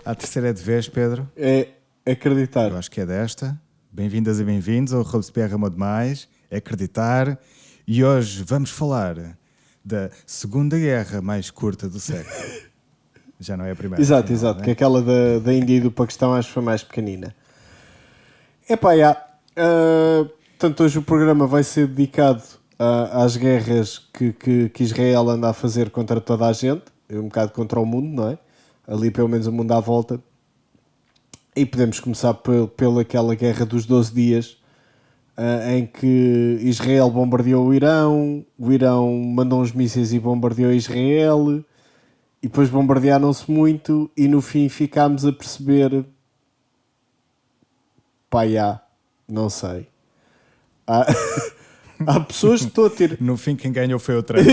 A terceira é de vez, Pedro. É acreditar. Eu acho que é desta. Bem-vindas e bem-vindos ao Robespierre Amou Demais. É acreditar. E hoje vamos falar da Segunda Guerra mais curta do século. Já não é a primeira. Exato, afinal, exato. não é? Que aquela da Índia e do Paquistão acho que foi mais pequenina. Epá, já. Portanto, hoje o programa vai ser dedicado às guerras que Israel anda a fazer contra toda a gente. Um bocado contra o mundo, não é? Ali pelo menos o mundo à volta. E podemos começar pela aquela guerra dos 12 dias, em que Israel bombardeou o Irão mandou uns mísseis e bombardeou Israel, e depois bombardearam-se muito, e no fim ficámos a perceber, pá, não sei. Há pessoas que estão a ter... No fim, quem ganhou foi o Trump.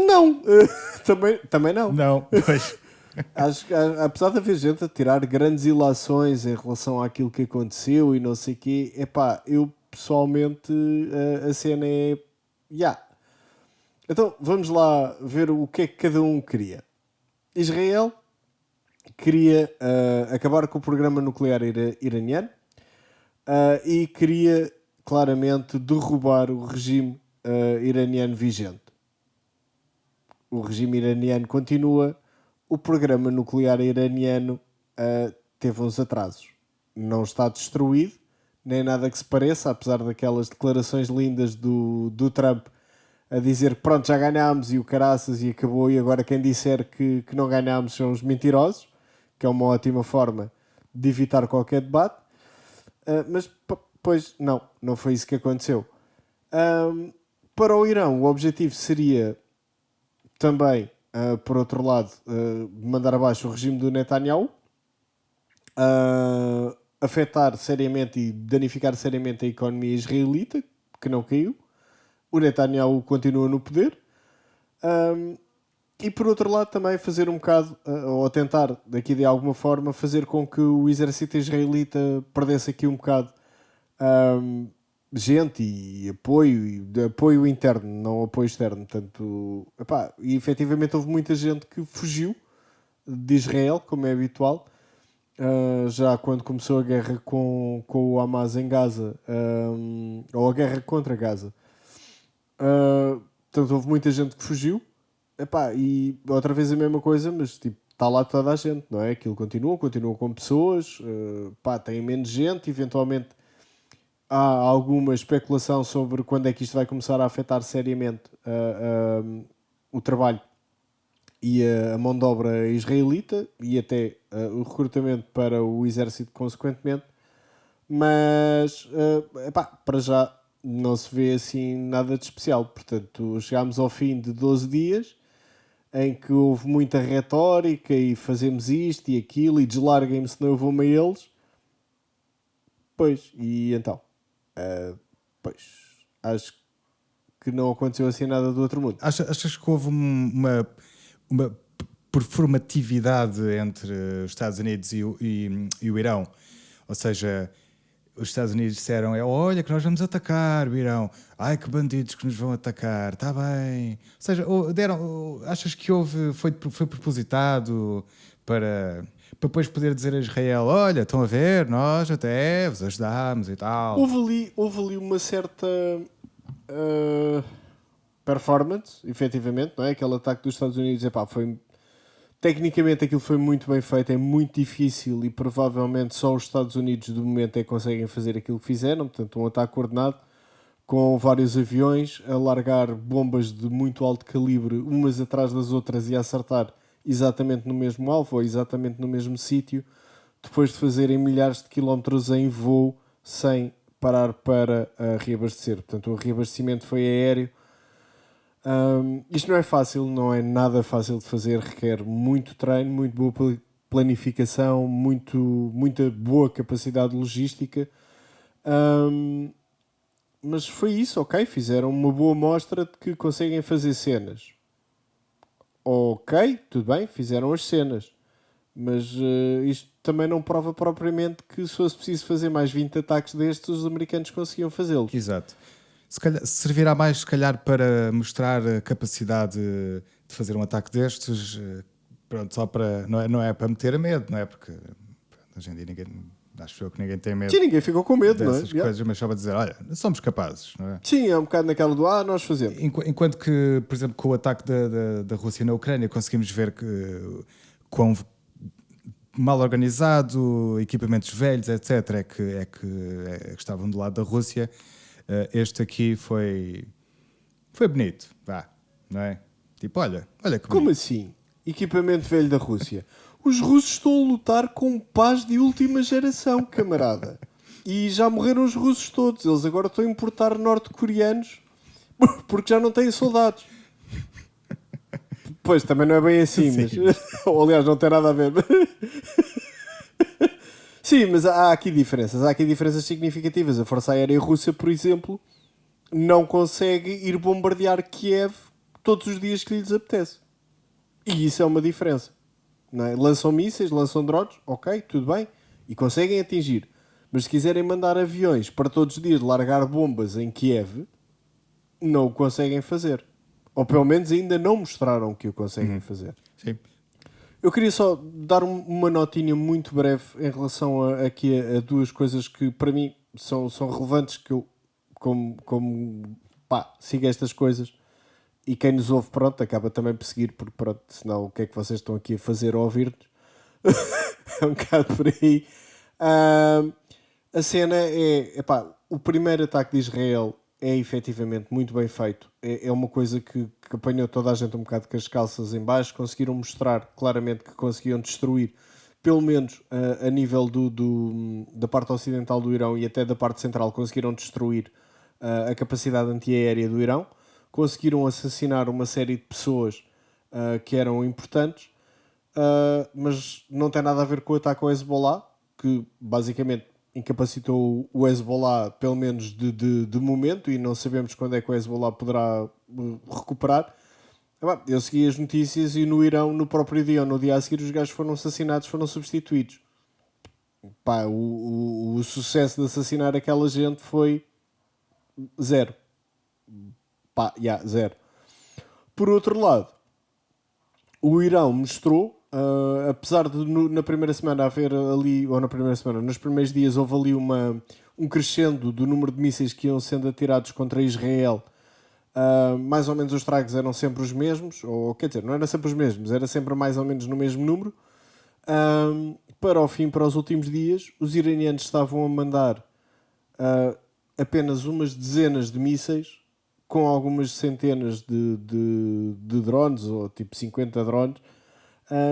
Não, também não. Não, pois. Acho que, apesar de haver gente a tirar grandes ilações em relação àquilo que aconteceu e não sei o quê, epá, eu pessoalmente a cena é... Então vamos lá ver o que é que cada um queria. Israel queria acabar com o programa nuclear iraniano e queria claramente derrubar o regime iraniano vigente. O regime iraniano continua. O programa nuclear iraniano teve uns atrasos. Não está destruído, nem nada que se pareça, apesar daquelas declarações lindas do Trump a dizer que pronto, já ganhámos e o caraças e acabou, e agora quem disser que não ganhámos são os mentirosos, que é uma ótima forma de evitar qualquer debate. Mas, pois, não foi isso que aconteceu. Para o Irão, o objetivo seria também... por outro lado, mandar abaixo o regime do Netanyahu, afetar seriamente e danificar seriamente a economia israelita, que não caiu. O Netanyahu continua no poder. E por outro lado também fazer um bocado, ou tentar daqui de alguma forma, fazer com que o exército israelita perdesse aqui um bocado gente e apoio interno, não apoio externo. Portanto, e efetivamente houve muita gente que fugiu de Israel, como é habitual, já quando começou a guerra com o Hamas em Gaza, ou a guerra contra Gaza. Portanto, houve muita gente que fugiu. E outra vez a mesma coisa, mas tipo, está lá toda a gente, não é? Aquilo continua com pessoas, tem menos gente, eventualmente há alguma especulação sobre quando é que isto vai começar a afetar seriamente o trabalho e a mão de obra israelita e até o recrutamento para o exército consequentemente, mas para já não se vê assim nada de especial. Portanto, chegámos ao fim de 12 dias em que houve muita retórica e fazemos isto e aquilo e deslarguem-me se não eu vou-me a eles. Pois, e então? Pois, acho que não aconteceu assim nada do outro mundo. Achas que houve uma performatividade entre os Estados Unidos e o Irão? Ou seja, os Estados Unidos disseram, olha que nós vamos atacar o Irão. Ai, que bandidos que nos vão atacar. Está bem. Ou seja, achas que foi propositado para depois poder dizer a Israel, olha, estão a ver, nós até vos ajudámos e tal. Houve ali uma certa performance, efetivamente, não é? Aquele ataque dos Estados Unidos, foi... Tecnicamente aquilo foi muito bem feito, é muito difícil e provavelmente só os Estados Unidos do momento é que conseguem fazer aquilo que fizeram. Portanto, um ataque coordenado com vários aviões a largar bombas de muito alto calibre umas atrás das outras e a acertar exatamente no mesmo alvo ou exatamente no mesmo sítio, depois de fazerem milhares de quilómetros em voo sem parar para reabastecer. Portanto, o reabastecimento foi aéreo. Isto não é fácil, não é nada fácil de fazer, requer muito treino, muito boa planificação, muita boa capacidade logística. Mas foi isso, ok, fizeram uma boa mostra de que conseguem fazer cenas. Ok, tudo bem, fizeram as cenas. Mas isto também não prova propriamente que se fosse preciso fazer mais 20 ataques destes, os americanos conseguiam fazê-los. Exato. Se calhar, servirá mais, se calhar, para mostrar a capacidade de fazer um ataque destes, Pronto, só para. Não é para meter a medo, não é? Porque hoje em dia acho eu que ninguém tem medo Sim, ninguém ficou com medo, não é? dessas coisas, mas só para dizer, olha, somos capazes, não é? Sim, é um bocado naquela do nós fazemos. Enquanto que, por exemplo, com o ataque da Rússia na Ucrânia, conseguimos ver que quão mal organizado, equipamentos velhos, etc., que estavam do lado da Rússia. Este aqui foi bonito, vá, não é? Tipo, olha que Como bonito. assim? Equipamento velho da Rússia. Os russos estão a lutar com paz de última geração, camarada. E já morreram os russos todos. Eles agora estão a importar norte-coreanos porque já não têm soldados. Pois, também não é bem assim, Sim. mas... Ou, aliás, não tem nada a ver. Sim, mas há aqui diferenças. Há aqui diferenças significativas. A Força Aérea Russa, por exemplo, não consegue ir bombardear Kiev todos os dias que lhes apetece. E isso é uma diferença. Não é? Lançam mísseis, lançam drones, ok, tudo bem, e conseguem atingir. Mas se quiserem mandar aviões para todos os dias largar bombas em Kiev, não o conseguem fazer. Ou pelo menos ainda não mostraram que o conseguem fazer. Sim. Eu queria só dar uma notinha muito breve em relação aqui a duas coisas que para mim são relevantes, que eu como sigo estas coisas. E quem nos ouve, pronto, acaba também por seguir, porque pronto, senão o que é que vocês estão aqui a fazer ao ouvir-nos? É um bocado por aí. A cena o primeiro ataque de Israel é efetivamente muito bem feito. É uma coisa que apanhou toda a gente um bocado com as calças em baixo. Conseguiram mostrar claramente que conseguiam destruir, pelo menos a nível da parte ocidental do Irão e até da parte central, conseguiram destruir a capacidade antiaérea do Irão. Conseguiram assassinar uma série de pessoas que eram importantes, mas não tem nada a ver com o ataque ao Hezbollah, que basicamente incapacitou o Hezbollah, pelo menos de momento, e não sabemos quando é que o Hezbollah poderá recuperar. Eu segui as notícias e no Irão, no próprio dia ou no dia a seguir, os gajos foram assassinados, foram substituídos. O sucesso de assassinar aquela gente foi zero. Zero. Por outro lado, o Irão mostrou, apesar de na primeira semana haver ali, ou na primeira semana, nos primeiros dias houve ali um crescendo do número de mísseis que iam sendo atirados contra Israel, mais ou menos os estragos eram sempre os mesmos, ou quer dizer, não eram sempre os mesmos, era sempre mais ou menos no mesmo número. Para os últimos dias, os iranianos estavam a mandar apenas umas dezenas de mísseis, com algumas centenas de drones, ou tipo 50 drones,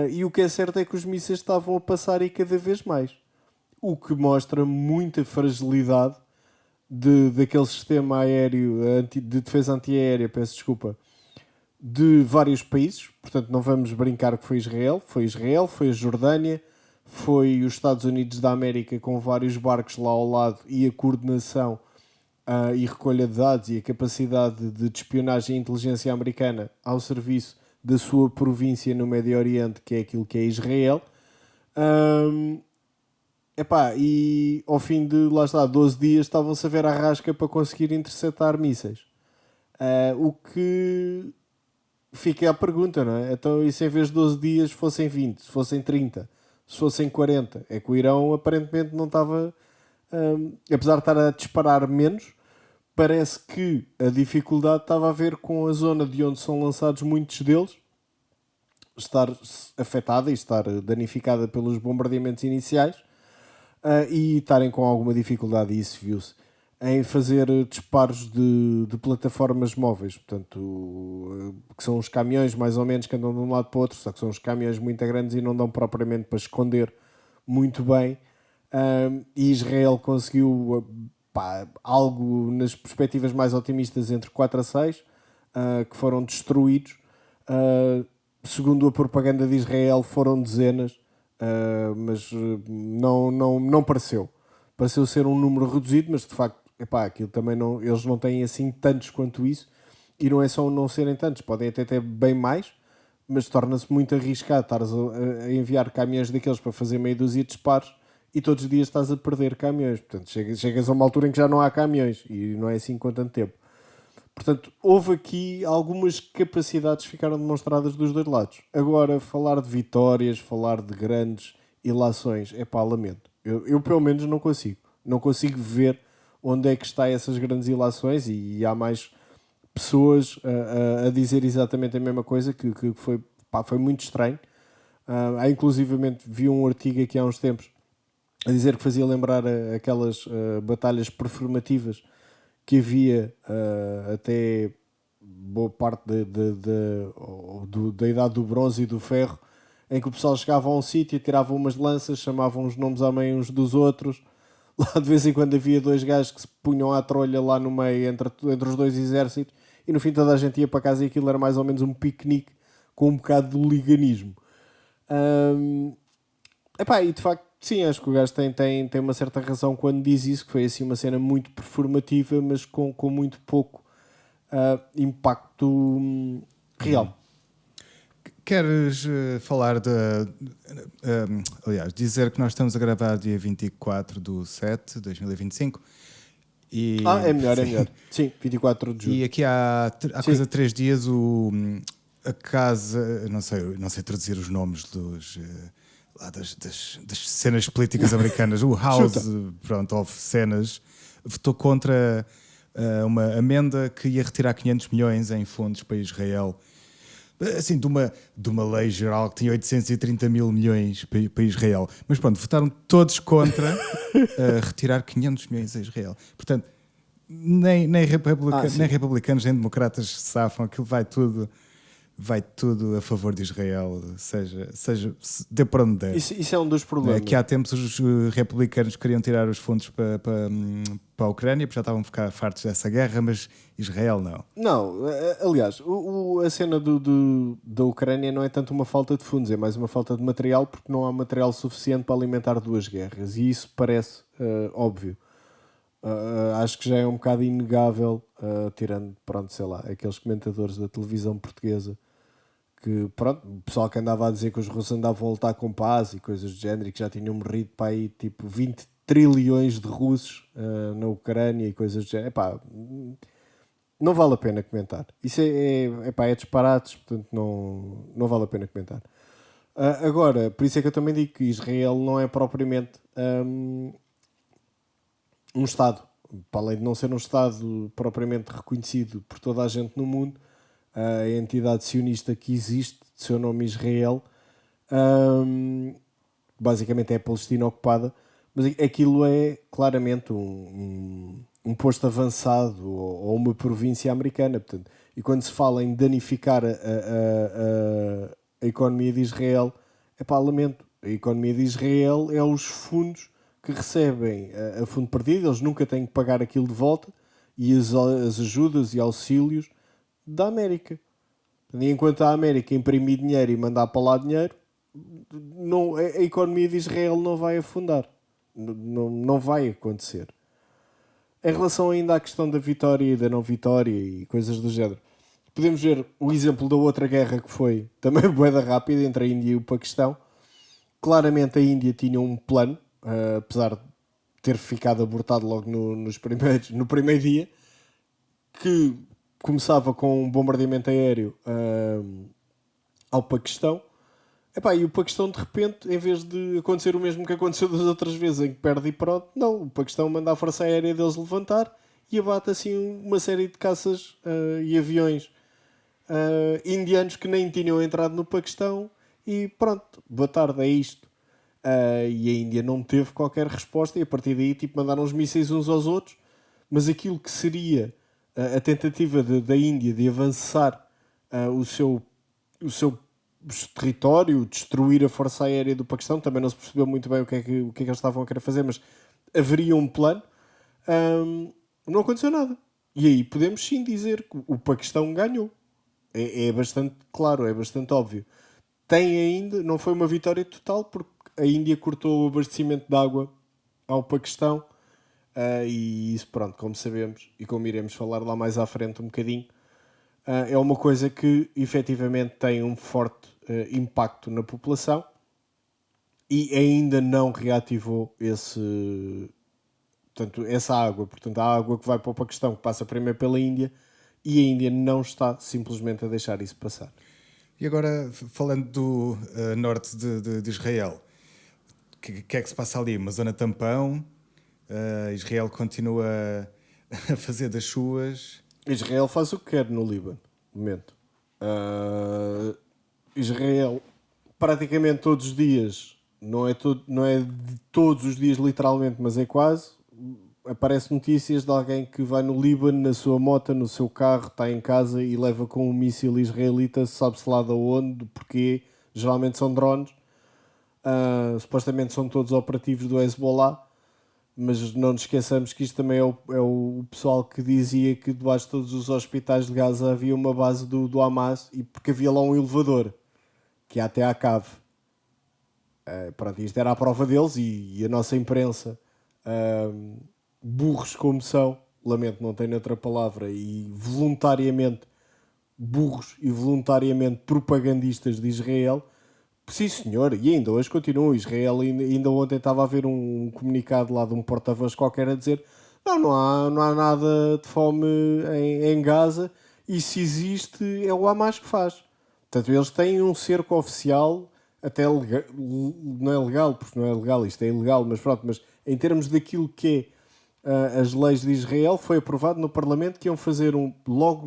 e o que é certo é que os mísseis estavam a passar e cada vez mais. O que mostra muita fragilidade daquele sistema aéreo, de defesa antiaérea, de vários países. Portanto, não vamos brincar que foi Israel, foi a Jordânia, foi os Estados Unidos da América com vários barcos lá ao lado e a coordenação e recolha de dados e a capacidade de espionagem e inteligência americana ao serviço da sua província no Médio Oriente, que é aquilo que é Israel. E ao fim de, 12 dias estavam-se a ver à rasca para conseguir interceptar mísseis. O que fica a pergunta, não é? Então, e se em vez de 12 dias fossem 20, se fossem 30, se fossem 40? É que o Irão aparentemente não estava... apesar de estar a disparar menos, parece que a dificuldade estava a ver com a zona de onde são lançados muitos deles estar afetada e estar danificada pelos bombardeamentos iniciais, e estarem com alguma dificuldade, e isso viu-se, em fazer disparos de plataformas móveis, portanto, que são os caminhões mais ou menos que andam de um lado para o outro, só que são os caminhões muito grandes e não dão propriamente para esconder muito bem. E Israel conseguiu algo nas perspectivas mais otimistas entre 4 a 6 que foram destruídos. Segundo a propaganda de Israel foram dezenas, mas não pareceu ser um número reduzido, mas de facto aquilo também eles não têm assim tantos quanto isso, e não é só não serem tantos, podem até ter bem mais, mas torna-se muito arriscado estares a enviar caminhões daqueles para fazer meia dúzia de disparos e todos os dias estás a perder caminhões. Portanto, chegas a uma altura em que já não há caminhões e não é assim com tanto tempo. Portanto, houve aqui algumas capacidades que ficaram demonstradas dos dois lados. Agora, falar de vitórias, falar de grandes ilações, é pá, lamento. Eu pelo menos não consigo. Não consigo ver onde é que está essas grandes ilações e há mais pessoas a dizer exatamente a mesma coisa, que foi, pá, foi muito estranho. Há inclusivamente, vi um artigo aqui há uns tempos a dizer que fazia lembrar aquelas batalhas performativas que havia até boa parte da idade do bronze e do ferro, em que o pessoal chegava a um sítio, tirava umas lanças, chamavam os nomes à meio uns dos outros. Lá de vez em quando havia dois gajos que se punham à trolha lá no meio entre os dois exércitos, e no fim toda a gente ia para casa e aquilo era mais ou menos um piquenique com um bocado de hooliganismo. Epá, e de facto, sim, acho que o gajo tem uma certa razão quando diz isso, que foi assim uma cena muito performativa, mas com muito pouco impacto real. Queres falar de. Aliás, dizer que nós estamos a gravar dia 24/7/2025 e. É melhor, é sim. melhor. Sim, 24 de julho. E aqui há coisa de 3 dias a casa. Não sei traduzir os nomes lá das cenas políticas americanas. O House, pronto, of cenas, votou contra uma amenda que ia retirar 500 milhões em fundos para Israel. Assim, de uma lei geral que tinha 830 mil milhões para Israel. Mas pronto, votaram todos contra retirar 500 milhões a Israel. Portanto, nem republicanos nem democratas se safam. Aquilo vai tudo a favor de Israel, seja dê para onde der. Isso é um dos problemas. Que há tempos os republicanos queriam tirar os fundos para a Ucrânia, porque já estavam a ficar fartos dessa guerra, mas Israel não. Não, aliás, a cena da Ucrânia não é tanto uma falta de fundos, é mais uma falta de material, porque não há material suficiente para alimentar duas guerras, e isso parece óbvio. Acho que já é um bocado inegável, tirando, pronto, sei lá, aqueles comentadores da televisão portuguesa que, pronto, o pessoal que andava a dizer que os russos andavam a lutar com paz e coisas do género e que já tinham morrido para aí tipo 20 trilhões de russos na Ucrânia e coisas do género. Epá, não vale a pena comentar. Isso é disparates, portanto não vale a pena comentar. Agora, por isso é que eu também digo que Israel não é propriamente um Estado. Para além de não ser um Estado propriamente reconhecido por toda a gente no mundo, a entidade sionista que existe, de seu nome Israel, basicamente é a Palestina ocupada, mas aquilo é claramente um posto avançado ou uma província americana. Portanto, e quando se fala em danificar a economia de Israel, lamento. A economia de Israel é os fundos que recebem a fundo perdido, eles nunca têm que pagar aquilo de volta, e as ajudas e auxílios da América. E enquanto a América imprimir dinheiro e mandar para lá dinheiro, a economia de Israel não vai afundar. Não vai acontecer. Em relação ainda à questão da vitória e da não vitória e coisas do género, podemos ver o exemplo da outra guerra que foi também bué da rápida entre a Índia e o Paquistão. Claramente a Índia tinha um plano, apesar de ter ficado abortado logo no primeiro dia, que começava com um bombardeamento aéreo ao Paquistão. E o Paquistão, de repente, em vez de acontecer o mesmo que aconteceu das outras vezes, em que perde e pronto, não. O Paquistão manda a força aérea deles levantar e abate assim uma série de caças e aviões indianos que nem tinham entrado no Paquistão. E pronto, boa tarde, é isto. E a Índia não teve qualquer resposta e a partir daí mandaram os mísseis uns aos outros. Mas aquilo que seria a tentativa da Índia de avançar o seu território, destruir a força aérea do Paquistão, também não se percebeu muito bem o que é que eles estavam a querer fazer, mas haveria um plano. Não aconteceu nada. E aí podemos sim dizer que o Paquistão ganhou. É bastante claro, é bastante óbvio. Tem ainda, não foi uma vitória total, porque a Índia cortou o abastecimento de água ao Paquistão. E isso, pronto, como sabemos e como iremos falar lá mais à frente um bocadinho, é uma coisa que efetivamente tem um forte impacto na população e ainda não reativou essa água. Portanto, a água que vai para o Paquistão, que passa primeiro pela Índia, e a Índia não está simplesmente a deixar isso passar. E agora, falando do norte de Israel, o que é que se passa ali? Uma zona tampão? Israel continua a fazer das suas? Israel faz o que quer no Líbano, no momento. Israel, praticamente todos os dias, não é de todos os dias literalmente, mas é quase, aparecem notícias de alguém que vai no Líbano, na sua moto, no seu carro, está em casa e leva com um míssil israelita, sabe-se lá de onde, porque geralmente são drones. Supostamente são todos operativos do Hezbollah, mas não nos esqueçamos que isto também é o pessoal que dizia que debaixo de todos os hospitais de Gaza havia uma base do Hamas, e porque havia lá um elevador que ia até à cave. Pronto, isto era a prova deles, e a nossa imprensa, burros como são, lamento, não tenho outra palavra, e voluntariamente burros e voluntariamente propagandistas de Israel. Sim, senhor, e ainda hoje continua. Israel, ainda ontem estava a ver um comunicado lá de um porta-voz qualquer a dizer: não há nada de fome em Gaza, e se existe é o Hamas que faz. Portanto, eles têm um cerco oficial, até legal, não é legal, porque não é legal, isto é ilegal, mas pronto, mas em termos daquilo que é as leis de Israel, foi aprovado no Parlamento que iam fazer logo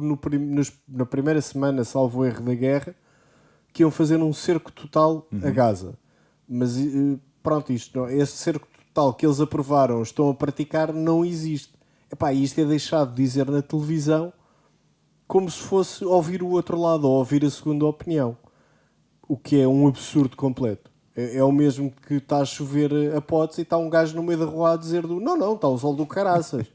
na primeira semana, salvo erro, da guerra, que iam fazer um cerco total a Gaza. Mas pronto, esse cerco total que eles aprovaram, estão a praticar, não existe. Epá, isto é deixado de dizer na televisão como se fosse ouvir o outro lado, ou ouvir a segunda opinião. O que é um absurdo completo. É o mesmo que está a chover a potes e está um gajo no meio da rua a dizer não, está o sol do caraças.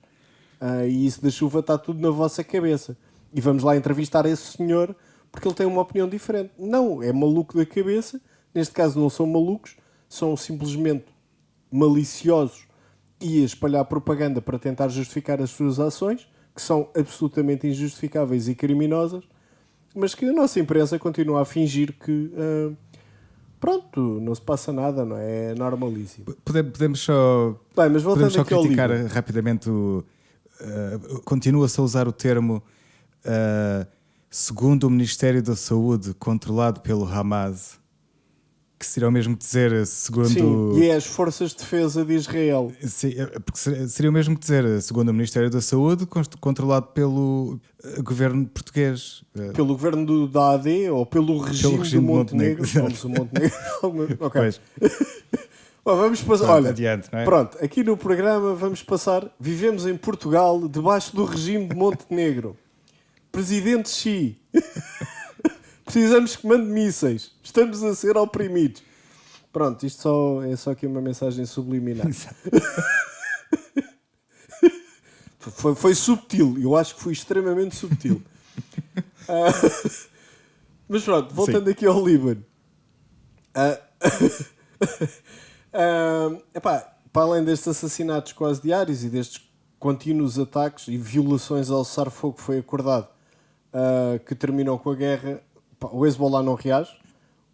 E isso da chuva está tudo na vossa cabeça. E vamos lá entrevistar esse senhor porque ele tem uma opinião diferente. Não, é maluco da cabeça. Neste caso não são malucos, são simplesmente maliciosos e a espalhar propaganda para tentar justificar as suas ações, que são absolutamente injustificáveis e criminosas, mas que a nossa imprensa continua a fingir que pronto, não se passa nada, não é? É normalíssimo. Podemos só, Bem, mas voltando podemos só aqui ao criticar Líbano. rapidamente continua-se a usar o termo segundo o Ministério da Saúde, controlado pelo Hamas, que seria o mesmo que dizer segundo... Sim, e é as Forças de Defesa de Israel. Sim, porque seria o mesmo que dizer segundo o Ministério da Saúde, controlado pelo governo português. Pelo governo da AD ou pelo regime regime do de Montenegro. Montenegro. Vamos o Montenegro. Ok. Pois. Bom, vamos passar. Pronto, Olha, adiante, não é? pronto, aqui no programa vamos passar. Vivemos em Portugal, debaixo do regime de Montenegro. Presidente Xi. Precisamos que mande mísseis. Estamos a ser oprimidos. Pronto, isto é só aqui uma mensagem subliminar. Foi subtil. Eu acho que foi extremamente subtil. Mas pronto, voltando Sim. aqui ao Líbano. Epá, para além destes assassinatos quase diários e destes contínuos ataques e violações ao cessar-fogo que foi acordado, que terminou com a guerra, o Hezbollah não reage.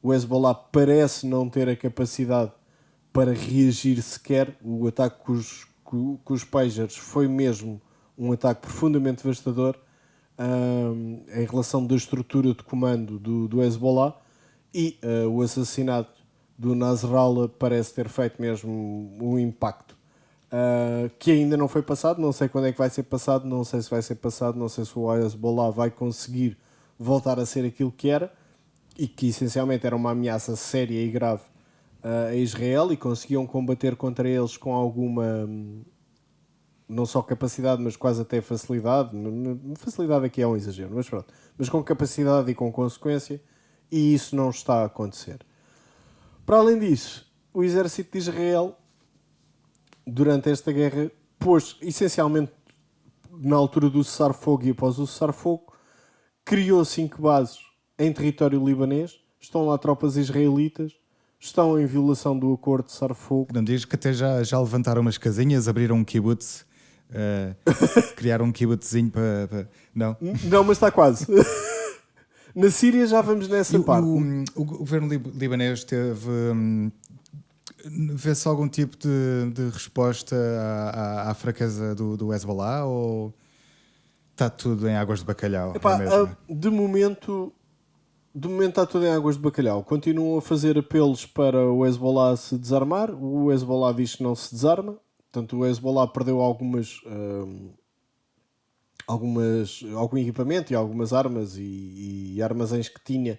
O Hezbollah parece não ter a capacidade para reagir sequer. O ataque com os pagers foi mesmo um ataque profundamente devastador em relação da estrutura de comando do Hezbollah, e o assassinato do Nasrallah parece ter feito mesmo um impacto que ainda não foi passado. Não sei quando é que vai ser passado, não sei se vai ser passado, não sei se o Hezbollah vai conseguir voltar a ser aquilo que era, e que essencialmente era uma ameaça séria e grave a Israel, e conseguiam combater contra eles com alguma, não só capacidade, mas quase até facilidade. Facilidade aqui é um exagero, mas pronto, mas com capacidade e com consequência, e isso não está a acontecer. Para além disso, o exército de Israel, durante esta guerra, pôs essencialmente na altura do cessar-fogo e após o cessar-fogo, criou 5 bases em território libanês. Estão lá tropas israelitas, estão em violação do acordo de cessar-fogo. Não me diz que até já levantaram umas casinhas, abriram um kibbutz, criaram um kibbutzzinho para... Não? Não, mas está quase. Na Síria já vamos nessa parte. O governo libanês teve... vê-se algum tipo de resposta à fraqueza do Hezbollah? Ou... está tudo em águas de bacalhau. Epá, é mesmo? de momento está tudo em águas de bacalhau. Continuam a fazer apelos para o Hezbollah se desarmar. O Hezbollah diz que não se desarma. Portanto, o Hezbollah perdeu algum equipamento e algumas armas e armazéns que tinha.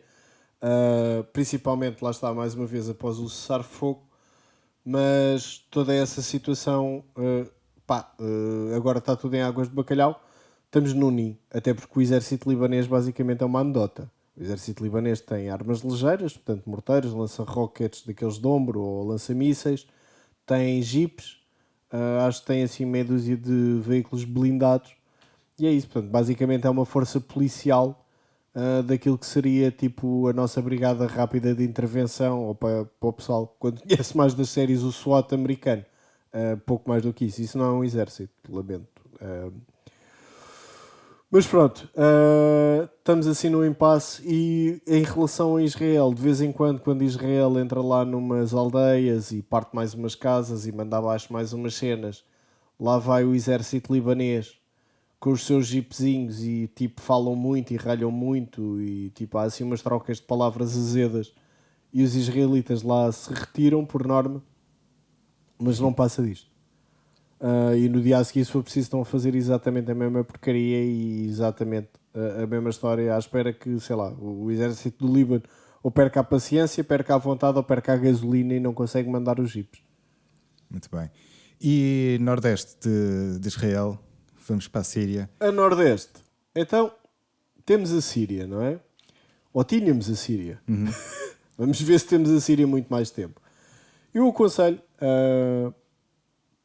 Principalmente, lá está, mais uma vez, após o cessar-fogo. Mas toda essa situação, agora está tudo em águas de bacalhau. Estamos no ninho, até porque o exército libanês basicamente é uma anedota. O exército libanês tem armas ligeiras, portanto morteiros, lança-rockets daqueles de ombro ou lança-mísseis, tem jipes, acho que tem assim meia dúzia de veículos blindados, e é isso. Portanto, basicamente é uma força policial daquilo que seria tipo a nossa brigada rápida de intervenção, ou para o pessoal, quando conhece mais das séries, o SWAT americano. Pouco mais do que isso. Isso não é um exército, lamento. Mas pronto, estamos assim no impasse. E em relação a Israel, de vez em quando Israel entra lá numas aldeias e parte mais umas casas e manda abaixo mais umas cenas, lá vai o exército libanês com os seus jeepzinhos e tipo falam muito e ralham muito e tipo há assim umas trocas de palavras azedas, e os israelitas lá se retiram por norma, mas não passa disto. E no dia a seguir, se for preciso, estão a fazer exatamente a mesma porcaria e exatamente a mesma história, à espera que, sei lá, o exército do Líbano ou perca a paciência, perca a vontade ou perca a gasolina e não consegue mandar os jipes. Muito bem. E nordeste de Israel, vamos para a Síria. A nordeste, então temos a Síria, não é? Ou tínhamos a Síria. Vamos ver se temos a Síria muito mais tempo. Eu aconselho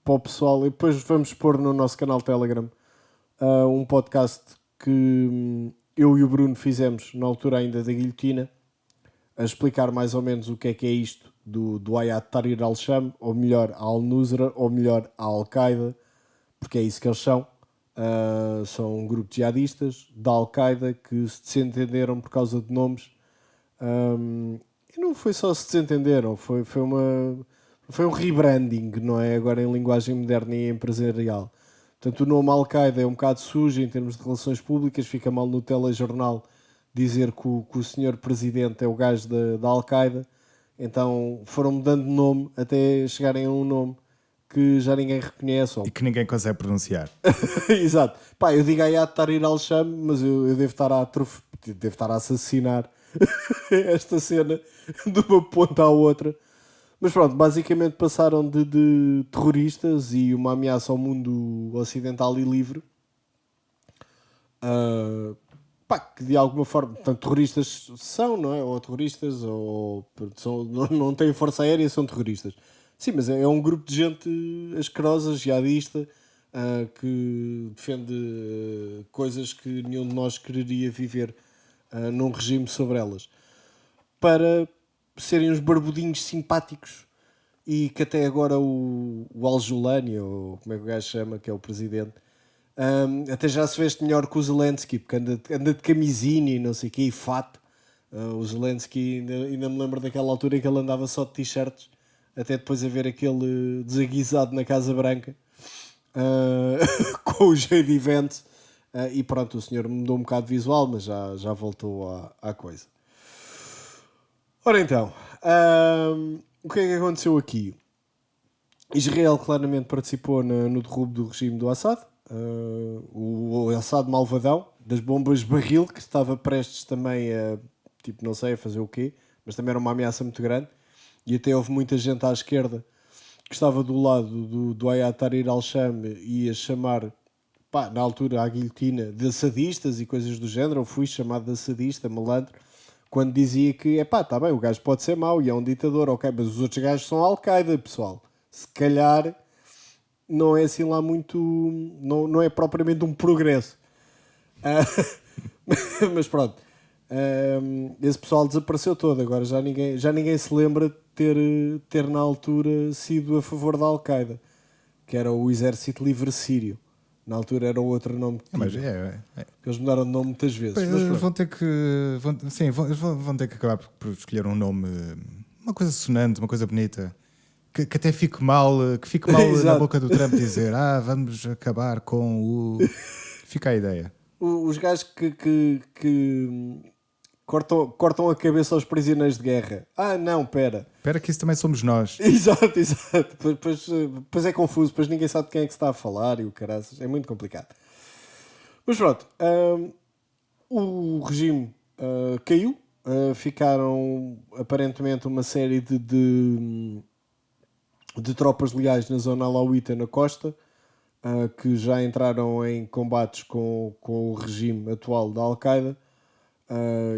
para o pessoal, e depois vamos pôr no nosso canal Telegram um podcast que eu e o Bruno fizemos na altura ainda da guilhotina, a explicar mais ou menos o que é isto do Hayat Tahrir al-Sham, ou melhor, a Al-Nusra, ou melhor, a Al-Qaeda, porque é isso que eles são. São um grupo de jihadistas da Al-Qaeda que se desentenderam por causa de nomes. E não foi só se desentenderam, foi um rebranding, não é? Agora em linguagem moderna e empresarial. Portanto, o nome Al-Qaeda é um bocado sujo em termos de relações públicas, fica mal no telejornal dizer que o senhor presidente é o gajo da Al-Qaeda. Então foram mudando de nome até chegarem a um nome que já ninguém reconhece. E que ninguém consegue pronunciar. Exato. Pá, eu digo Hayat Tahrir al-Sham, mas eu devo estar a assassinar esta cena de uma ponta à outra. Mas pronto, basicamente passaram de terroristas e uma ameaça ao mundo ocidental e livre, que de alguma forma, portanto, terroristas são, não é? Ou terroristas, ou não têm força aérea, são terroristas. Sim, mas é um grupo de gente asquerosa, jihadista, que defende coisas que nenhum de nós quereria viver num regime sobre elas. Para serem uns barbudinhos simpáticos, e que até agora o Al-Julani, ou como é que o gajo chama, que é o presidente, até já se veste melhor que o Zelensky, porque anda de camisinha e não sei o quê, e fato. O Zelensky, ainda me lembro daquela altura em que ele andava só de t-shirts, até depois haver aquele desaguisado na Casa Branca, com o J.D. Vance, e pronto, o senhor mudou um bocado de visual, mas já voltou à coisa. Ora então, o que é que aconteceu aqui? Israel claramente participou no derrubo do regime do Assad. O Assad malvadão, das bombas barril, que estava prestes também a, não sei, a fazer o quê, mas também era uma ameaça muito grande. E até houve muita gente à esquerda que estava do lado do Hayat Tahrir al-Sham e a chamar, na altura, à guilhotina, de sadistas e coisas do género. Eu fui chamado de sadista, malandro, quando dizia que, está bem, o gajo pode ser mau e é um ditador, ok, mas os outros gajos são Al-Qaeda, pessoal. Se calhar não é assim lá muito... Não é propriamente um progresso. Mas pronto. Esse pessoal desapareceu todo. Agora já ninguém se lembra de ter na altura sido a favor da Al-Qaeda, que era o Exército Livre Sírio. Na altura era outro nome que Mas eles mudaram de nome muitas vezes. Pois, mas vão ter que acabar por escolher um nome, uma coisa sonante, uma coisa bonita, que até fique mal na boca do Trump dizer vamos acabar com o... Fica a ideia. os gajos que cortam a cabeça aos prisioneiros de guerra. Ah, não, pera. Espera que isso também somos nós. Exato. Depois é confuso, depois ninguém sabe de quem é que se está a falar e o caraças. É muito complicado. Mas pronto, o regime caiu. Ficaram aparentemente uma série de tropas leais na zona alauíta na costa, que já entraram em combates com o regime atual da Al-Qaeda,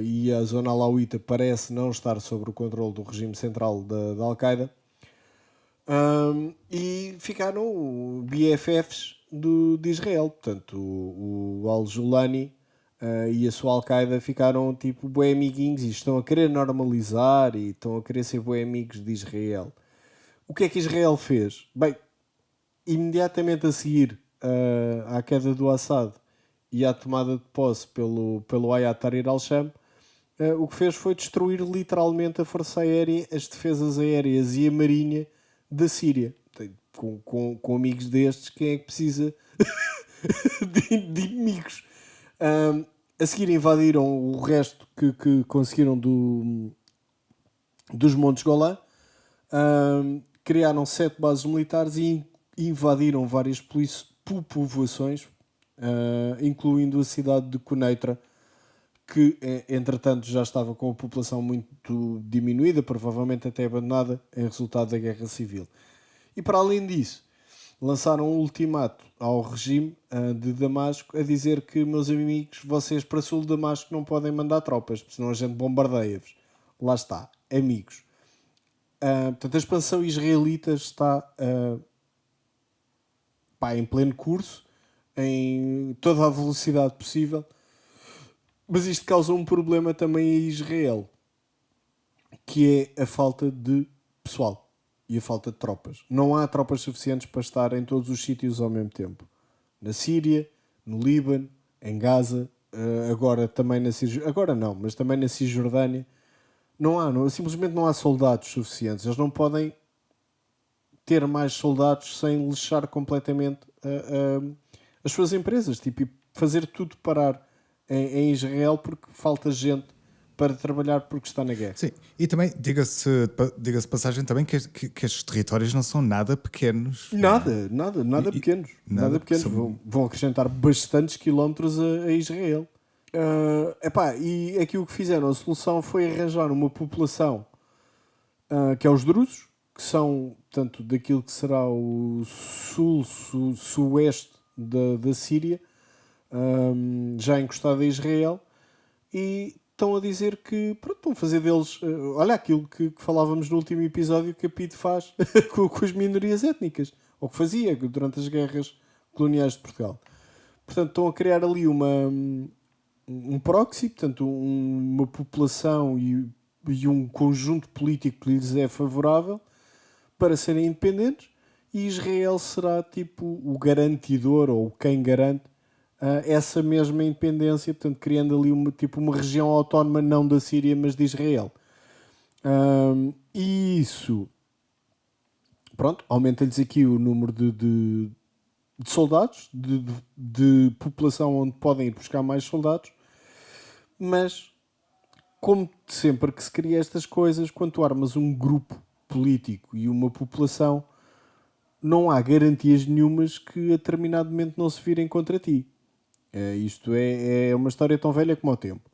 e a zona alauíta parece não estar sob o controle do regime central da Al-Qaeda, e ficaram BFFs de Israel. Portanto, o Al-Julani e a sua Al-Qaeda ficaram tipo bué amiguinhos e estão a querer normalizar e estão a querer ser bué amigos de Israel. O que é que Israel fez? Bem, imediatamente a seguir à queda do Assad e à tomada de posse pelo Ayat Tahrir al-Sham, o que fez foi destruir literalmente a força aérea, as defesas aéreas e a marinha da Síria. Com amigos destes, quem é que precisa de inimigos? A seguir invadiram o resto que conseguiram dos Montes Golã, criaram 7 bases militares e invadiram várias povoações, incluindo a cidade de Quneitra, que entretanto já estava com a população muito diminuída, provavelmente até abandonada em resultado da guerra civil. E para além disso, lançaram um ultimato ao regime de Damasco a dizer que, meus amigos, vocês para sul de Damasco não podem mandar tropas, porque senão a gente bombardeia-vos. Lá está, amigos. Portanto, a expansão israelita está em pleno curso, em toda a velocidade possível, mas isto causa um problema também a Israel, que é a falta de pessoal e a falta de tropas. Não há tropas suficientes para estar em todos os sítios ao mesmo tempo. Na Síria, no Líbano, em Gaza, agora também na Cisjordânia. Agora não, mas também na Cisjordânia. Simplesmente não há soldados suficientes. Eles não podem ter mais soldados sem lixar completamente as suas empresas. Tipo, e fazer tudo parar em Israel porque falta gente para trabalhar porque está na guerra. Sim, e também diga-se passagem também que estes territórios não são nada pequenos. Nada pequenos. Nada pequenos. Vão acrescentar bastantes quilómetros a Israel. E aqui o que fizeram, a solução foi arranjar uma população que é os drusos, que são, portanto, daquilo que será o suoeste da Síria, já encostado a Israel, e estão a dizer que vão fazer deles, olha aquilo que falávamos no último episódio que a PIDE faz com as minorias étnicas, ou que fazia durante as guerras coloniais de Portugal. Portanto, estão a criar ali um proxy, portanto, uma população e um conjunto político que lhes é favorável para serem independentes, e Israel será tipo o garantidor ou quem garante essa mesma independência, portanto, criando ali uma região autónoma, não da Síria, mas de Israel. E isso, pronto, aumenta-lhes aqui o número de soldados, de população onde podem ir buscar mais soldados, mas como sempre que se cria estas coisas, quando tu armas um grupo político e uma população, não há garantias nenhumas que a determinado momento não se virem contra ti. Isto é uma história tão velha como o tempo.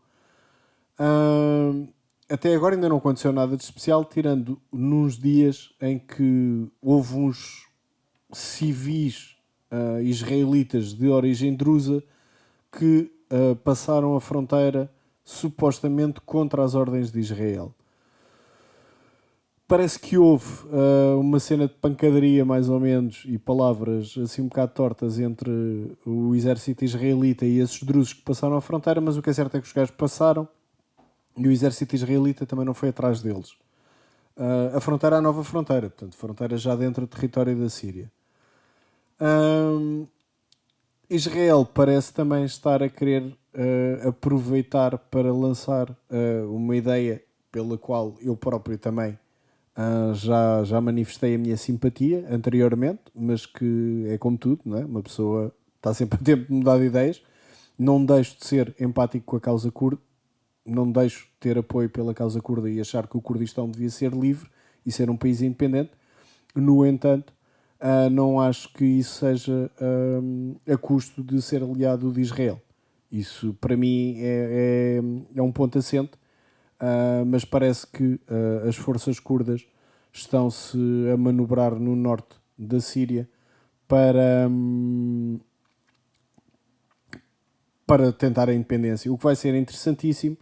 Até agora ainda não aconteceu nada de especial, tirando nos dias em que houve uns civis israelitas de origem drusa que passaram a fronteira supostamente contra as ordens de Israel. Parece que houve uma cena de pancadaria, mais ou menos, e palavras assim um bocado tortas entre o exército israelita e esses drusos que passaram a fronteira, mas o que é certo é que os gajos passaram e o exército israelita também não foi atrás deles. A fronteira é a nova fronteira, portanto, fronteira já dentro do território da Síria. Israel parece também estar a querer aproveitar para lançar uma ideia pela qual eu próprio também já manifestei a minha simpatia anteriormente, mas que é como tudo, não é? Uma pessoa está sempre a tempo de mudar de ideias, não deixo de ser empático com a causa curda, não deixo de ter apoio pela causa curda e achar que o Kurdistão devia ser livre e ser um país independente. No entanto, não acho que isso seja a custo de ser aliado de Israel. Isso, para mim, é um ponto assente, mas parece que as forças curdas estão-se a manobrar no norte da Síria para tentar a independência, o que vai ser interessantíssimo,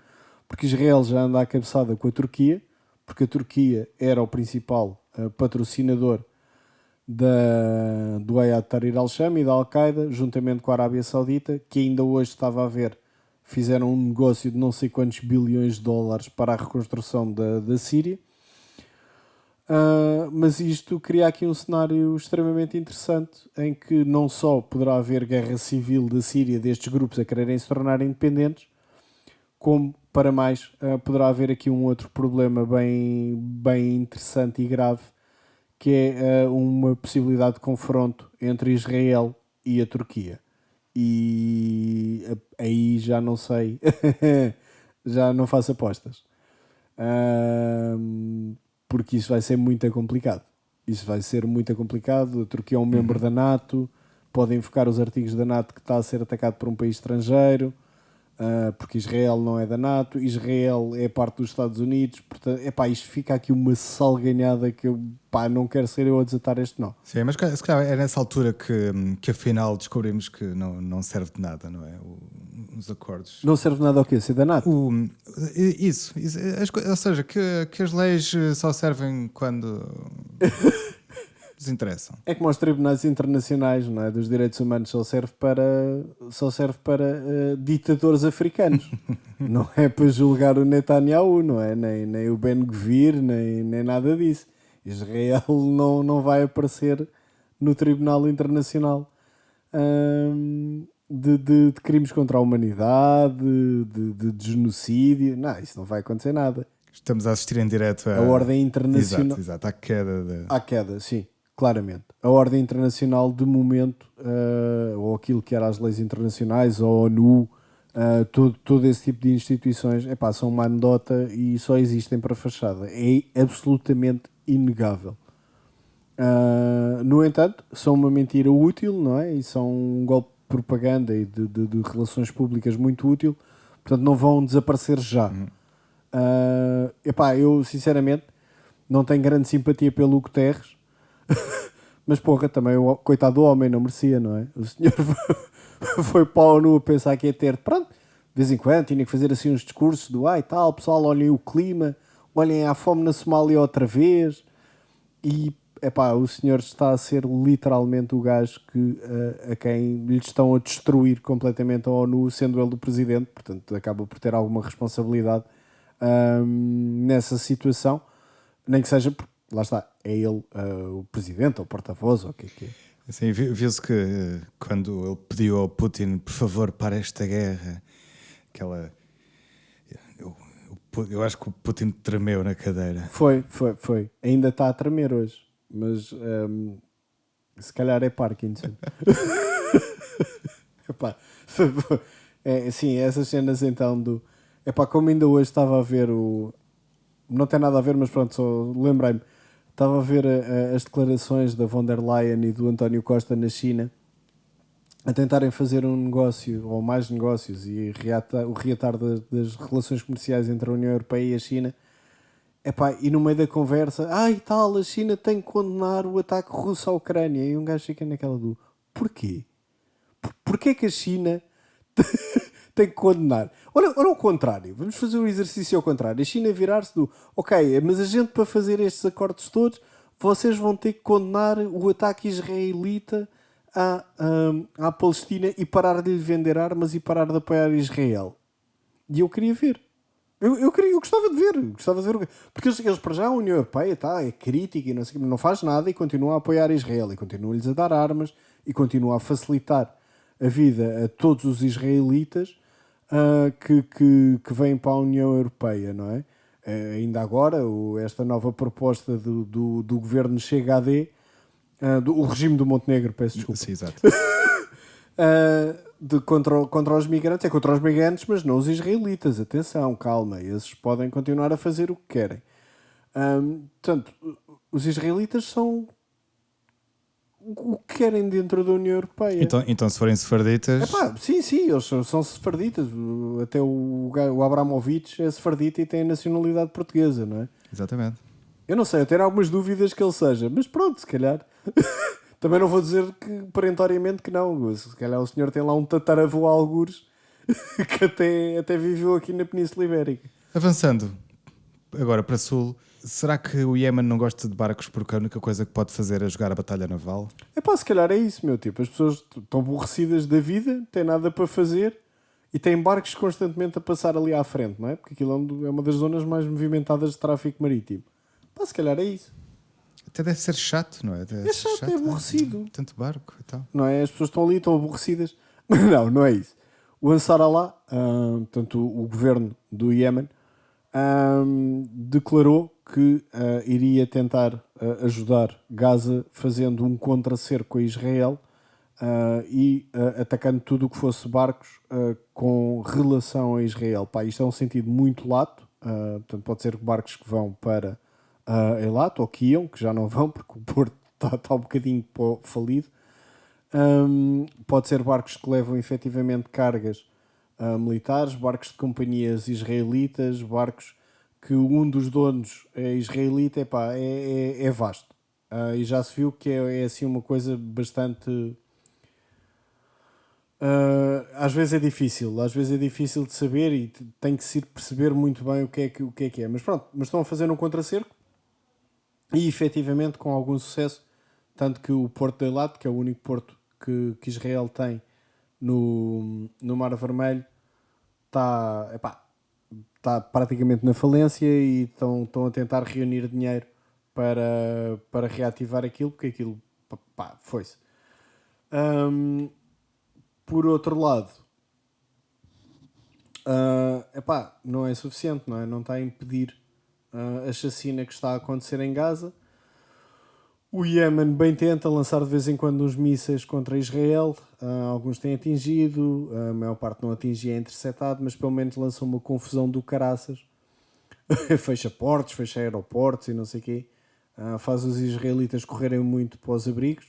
porque Israel já anda à cabeçada com a Turquia, porque a Turquia era o principal patrocinador do Hayat Tahrir al-Sham e da Al-Qaeda, juntamente com a Arábia Saudita, que ainda hoje estava a ver, fizeram um negócio de não sei quantos bilhões de dólares para a reconstrução da Síria. Mas isto cria aqui um cenário extremamente interessante em que não só poderá haver guerra civil da Síria destes grupos a quererem se tornar independentes, como, para mais, poderá haver aqui um outro problema bem interessante e grave, que é uma possibilidade de confronto entre Israel e a Turquia. E aí já não sei, já não faço apostas. Porque isso vai ser muito complicado. Isso vai ser muito complicado. A Turquia é um membro da NATO, pode invocar os artigos da NATO que está a ser atacado por um país estrangeiro, porque Israel não é da NATO, Israel é parte dos Estados Unidos, portanto, isto fica aqui uma salganhada que eu não quero ser eu a desatar este nó. Sim, mas se calhar é nessa altura que afinal descobrimos que não serve de nada, não é? Os acordos. Não serve nada ao quê? Ser da NATO? Isso ou seja, que as leis só servem quando desinteressam. É como os tribunais internacionais, não é? Dos direitos humanos só serve para ditadores africanos. Não é para julgar o Netanyahu, não é? Nem o Ben-Gvir, nem nada disso. Israel não vai aparecer no Tribunal Internacional de crimes contra a humanidade, de genocídio. Não, isso não vai acontecer nada. Estamos a assistir em direto a ordem internacional. Exato, à queda. À queda, sim. Claramente. A ordem internacional, de momento, ou aquilo que era as leis internacionais, ou a ONU, todo esse tipo de instituições, são uma anedota e só existem para fachada. É absolutamente inegável. No entanto, são uma mentira útil, não é? E são um golpe de propaganda e de relações públicas muito útil. Portanto, não vão desaparecer já. Eu, sinceramente, não tenho grande simpatia pelo Guterres. Mas porra, também o coitado do homem não merecia, não é? O senhor foi para a ONU a pensar que ia ter, pronto, de vez em quando tinha que fazer assim uns discursos do tal, pessoal, olhem o clima, olhem a fome na Somália outra vez. E o senhor está a ser literalmente o gajo a quem lhe estão a destruir completamente a ONU, sendo ele o presidente, portanto acaba por ter alguma responsabilidade nessa situação, nem que seja porque lá está, é ele o presidente, ou o porta-voz, ou o que é. Sim, viu-se que quando ele pediu ao Putin, por favor, para esta guerra, eu acho que o Putin tremeu na cadeira. Foi. Ainda está a tremer hoje, mas se calhar é Parkinson. Sim, essas cenas então do... como ainda hoje estava a ver o... Não tem nada a ver, mas pronto, só lembrei-me. Estava a ver as declarações da von der Leyen e do António Costa na China a tentarem fazer um negócio, ou mais negócios, e o reatar das relações comerciais entre a União Europeia e a China. E no meio da conversa, a China tem que condenar o ataque russo à Ucrânia. E um gajo fica naquela do... Porquê? Porquê que a China... tem que condenar. Olha ao contrário, vamos fazer o exercício ao contrário. A China virar-se do mas a gente, para fazer estes acordos todos, vocês vão ter que condenar o ataque israelita à Palestina e parar de lhe vender armas e parar de apoiar Israel. E eu queria ver. Eu gostava de ver. Porque eles para já, a União Europeia é crítica e não sei, não faz nada e continua a apoiar Israel e continua-lhes a dar armas e continua a facilitar a vida a todos os israelitas que vêm para a União Europeia, não é? Ainda agora, esta nova proposta do governo Chega AD, o regime do Montenegro, peço desculpa. Sim, exato. contra os migrantes, é contra os migrantes, mas não os israelitas. Atenção, calma, esses podem continuar a fazer o que querem. Portanto, os israelitas são o que querem dentro da União Europeia. Então se forem sefarditas. Epá, sim, eles são sefarditas. Até o Abramovich é sefardita e tem a nacionalidade portuguesa, não é? Exatamente. Eu não sei, eu tenho algumas dúvidas que ele seja, mas pronto, se calhar. Também não vou dizer que perentoriamente que não. Se calhar o senhor tem lá um tataravô a algures que até viveu aqui na Península Ibérica. Avançando agora para sul, será que o Iémen não gosta de barcos porque a única coisa que pode fazer é jogar a batalha naval? Epá, se calhar é isso, meu tipo. As pessoas estão aborrecidas da vida, têm nada para fazer e têm barcos constantemente a passar ali à frente, não é? Porque aquilo é uma das zonas mais movimentadas de tráfico marítimo. Pá, se calhar é isso. Até deve ser chato, não é? É chato, é aborrecido. Tanto barco e tal. Não é? As pessoas estão ali, estão aborrecidas. Não, não é isso. O Ansar Allah, portanto, o governo do Iémen, declarou que iria tentar ajudar Gaza fazendo um contra-cerco a Israel e atacando tudo o que fosse barcos com relação a Israel. Pá, isto é um sentido muito lato, portanto, pode ser barcos que vão para Eilat ou que iam, que já não vão porque o porto está um bocadinho falido. Pode ser barcos que levam efetivamente cargas militares, barcos de companhias israelitas, barcos que um dos donos é israelita. Epá, é vasto. E já se viu que é assim uma coisa bastante... às vezes é difícil de saber e tem que se perceber muito bem o que é que é. Mas pronto, mas estão a fazer um contra-cerco e efetivamente com algum sucesso, tanto que o Porto de Eilat, que é o único porto que Israel tem no Mar Vermelho, está praticamente na falência e estão a tentar reunir dinheiro para reativar aquilo, porque aquilo foi-se. Por outro lado, não é suficiente, não é? Não está a impedir a chacina que está a acontecer em Gaza. O Iémen bem tenta lançar de vez em quando uns mísseis contra Israel. Alguns têm atingido, a maior parte não atinge, é interceptado, mas pelo menos lança uma confusão do caraças. Fecha portos, fecha aeroportos e não sei o quê. Faz os israelitas correrem muito para os abrigos.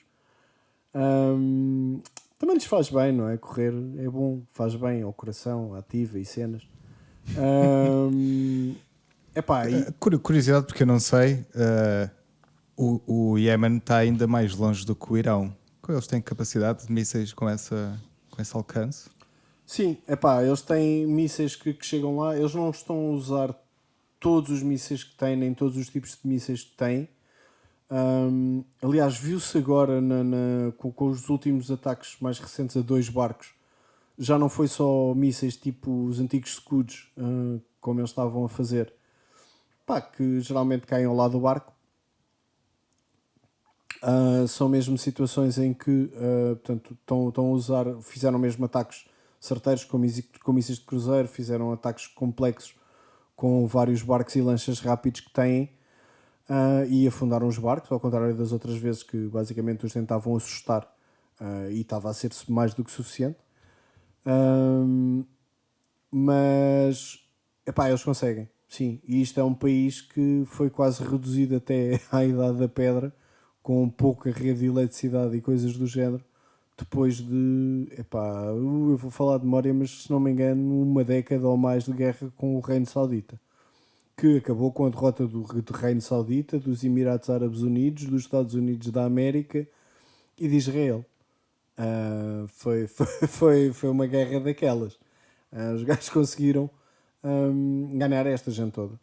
Também lhes faz bem, não é? Correr é bom, faz bem ao coração, ativa e cenas. Curiosidade, porque eu não sei, o Iémen está ainda mais longe do que o Irão. Eles têm capacidade de mísseis com esse alcance? Sim, eles têm mísseis que chegam lá. Eles não estão a usar todos os mísseis que têm, nem todos os tipos de mísseis que têm. Aliás, viu-se agora com os últimos ataques mais recentes a 2 barcos. Já não foi só mísseis tipo os antigos Scuds, como eles estavam a fazer, que geralmente caem ao lado do barco. São mesmo situações em que portanto, estão a usar, fizeram mesmo ataques certeiros com mísseis de cruzeiro, fizeram ataques complexos com vários barcos e lanchas rápidos que têm. E afundaram os barcos, ao contrário das outras vezes que basicamente os tentavam assustar e estava a ser mais do que suficiente. Mas eles conseguem, sim. E isto é um país que foi quase reduzido até à idade da pedra, com pouca rede de eletricidade e coisas do género, depois de, eu vou falar de memória, mas se não me engano, uma década ou mais de guerra com o Reino Saudita, que acabou com a derrota do Reino Saudita, dos Emirados Árabes Unidos, dos Estados Unidos da América e de Israel. Foi uma guerra daquelas. Os gajos conseguiram ganhar esta gente toda.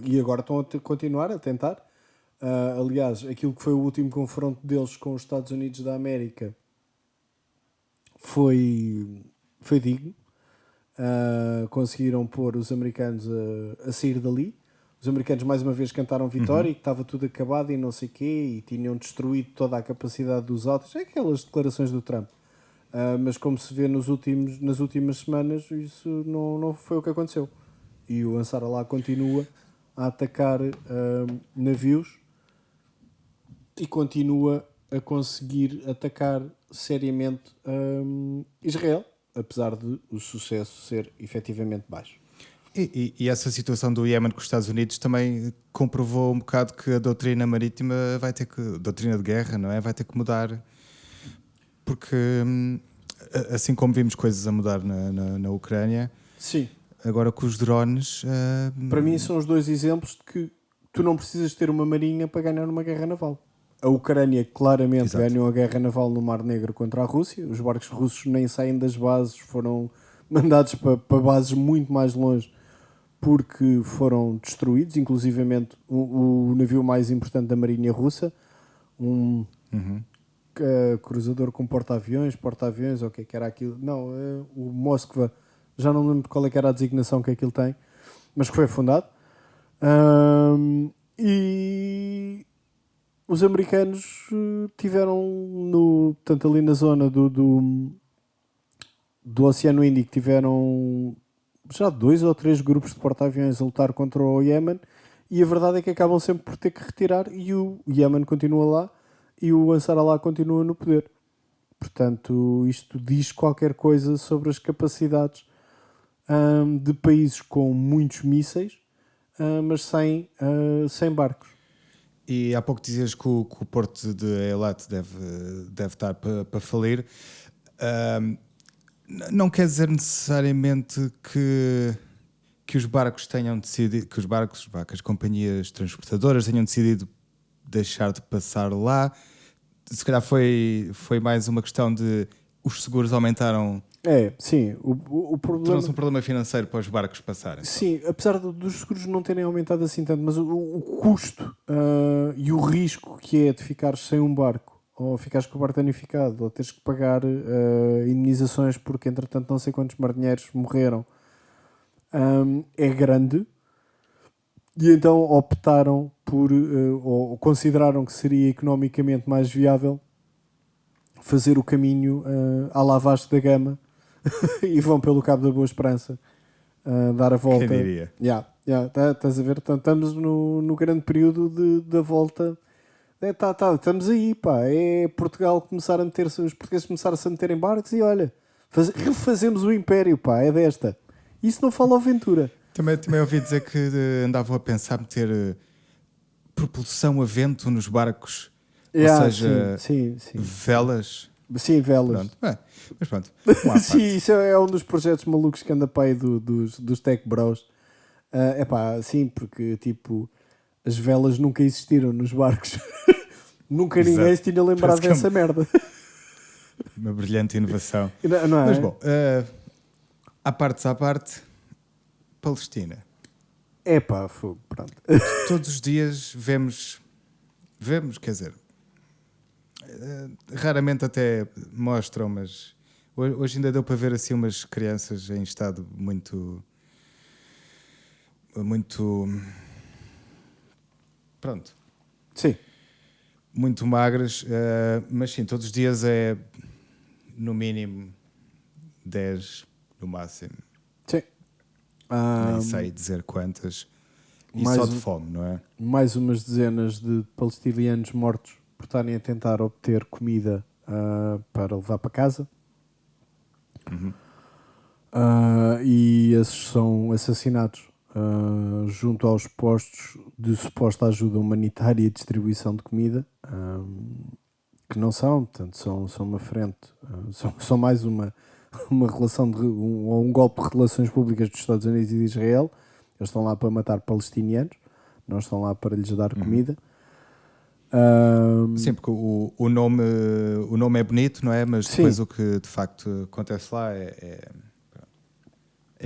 E agora estão a continuar a tentar. Aliás, aquilo que foi o último confronto deles com os Estados Unidos da América foi digno. Conseguiram pôr os americanos a sair dali. Os americanos mais uma vez cantaram vitória e que estava tudo acabado e não sei o quê, e tinham destruído toda a capacidade dos autos. É aquelas declarações do Trump. Mas como se vê nas últimas semanas, isso não foi o que aconteceu. E o Ansar Allah continua a atacar navios e continua a conseguir atacar seriamente Israel. apesar de o sucesso ser efetivamente baixo. E essa situação do Iémen com os Estados Unidos também comprovou um bocado que a doutrina marítima vai ter que, doutrina de guerra, não é? Vai ter que mudar, porque assim como vimos coisas a mudar na Ucrânia, Sim. agora com os drones. Para mim são os dois exemplos de que tu não precisas ter uma marinha para ganhar uma guerra naval. A Ucrânia claramente Exato. ganhou a guerra naval no Mar Negro contra a Rússia. Os barcos russos nem saem das bases, foram mandados para bases muito mais longe porque foram destruídos, inclusivamente o navio mais importante da marinha russa, cruzador com porta-aviões, ou o que é que era aquilo? Não, o Moskva, já não me lembro qual é que era a designação que aquilo tem, mas que foi fundado. E os americanos tiveram, tanto ali na zona do Oceano Índico, tiveram já 2 ou 3 grupos de porta-aviões a lutar contra o Iémen, e a verdade é que acabam sempre por ter que retirar, e o Iémen continua lá e o Ansar Allah continua no poder. Portanto, isto diz qualquer coisa sobre as capacidades de países com muitos mísseis, mas sem barcos. E há pouco dizias que o porto de Eilat deve estar para falir. Não quer dizer necessariamente que os barcos tenham decidido, que as companhias transportadoras tenham decidido deixar de passar lá. Se calhar foi mais uma questão de os seguros aumentaram. Sim, o problema... Tornou-se um problema financeiro para os barcos passarem. Sim, apesar dos seguros não terem aumentado assim tanto, mas o custo e o risco que é de ficares sem um barco, ou ficares com o barco danificado, ou teres que pagar indenizações porque entretanto não sei quantos marinheiros morreram, é grande. E então optaram por, ou consideraram que seria economicamente mais viável fazer o caminho à la Vasco da Gama e vão pelo Cabo da Boa Esperança dar a volta. Quem diria? Estás a ver? Estamos no grande período da volta. Estamos aí, pá. É Portugal começar a meter-se, os portugueses começaram-se a meter em barcos e olha, refazemos o império, pá. É desta. Isso não fala ao Ventura. Também ouvi dizer que andavam a pensar meter propulsão a vento nos barcos, ou seja, sim. velas. Sim, velas. Pronto. Mas pronto. Sim, isso é um dos projetos malucos que anda para aí dos Tech Bros. Sim, porque tipo, as velas nunca existiram nos barcos. Nunca Exato. ninguém se tinha lembrado dessa merda. Uma brilhante inovação. Não é? Mas bom, à parte, Palestina. Fogo, pronto. Todos os dias vemos, quer dizer, raramente até mostram, mas hoje ainda deu para ver assim umas crianças em estado muito pronto. Sim. Muito magras, mas sim, todos os dias é no mínimo 10, no máximo. Sim. Nem sei dizer quantas. E mais só de fome, não é? Mais umas dezenas de palestinianos mortos por estarem a tentar obter comida para levar para casa. E esses são assassinados junto aos postos de suposta ajuda humanitária e distribuição de comida, que não são, portanto, são uma frente, são mais uma relação um golpe de relações públicas dos Estados Unidos e de Israel. Eles estão lá para matar palestinianos, não estão lá para lhes dar comida. Sim, porque o nome é bonito, não é? Mas depois o que de facto acontece lá é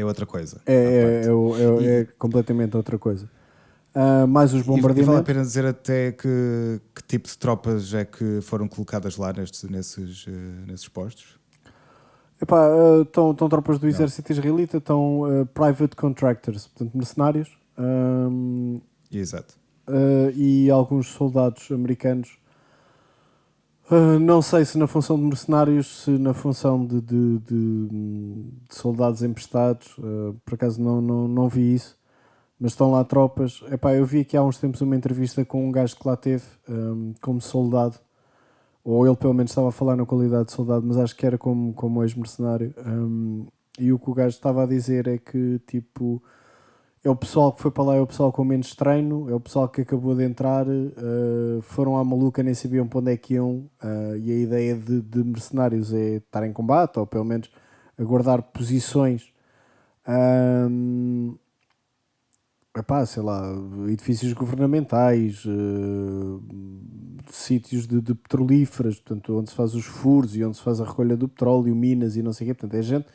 outra coisa. É completamente outra coisa. Mais os bombardeamentos. E vale a pena dizer até que tipo de tropas é que foram colocadas lá nesses postos? Estão tropas do exército israelita, estão private contractors, portanto mercenários. Exato. E alguns soldados americanos. Não sei se na função de mercenários, se na função de soldados emprestados. Por acaso não vi isso, mas estão lá tropas. Eu vi aqui há uns tempos uma entrevista com um gajo que lá teve como soldado, ou ele pelo menos estava a falar na qualidade de soldado, mas acho que era como ex-mercenário. E o que o gajo estava a dizer é que, tipo, é o pessoal que foi para lá, é o pessoal com menos treino, é o pessoal que acabou de entrar, foram à maluca, nem sabiam para onde é que iam, e a ideia de mercenários é estar em combate, ou pelo menos aguardar posições, epá, sei lá, edifícios governamentais, sítios de petrolíferas, portanto, onde se faz os furos e onde se faz a recolha do petróleo, minas e não sei o quê. Portanto, é gente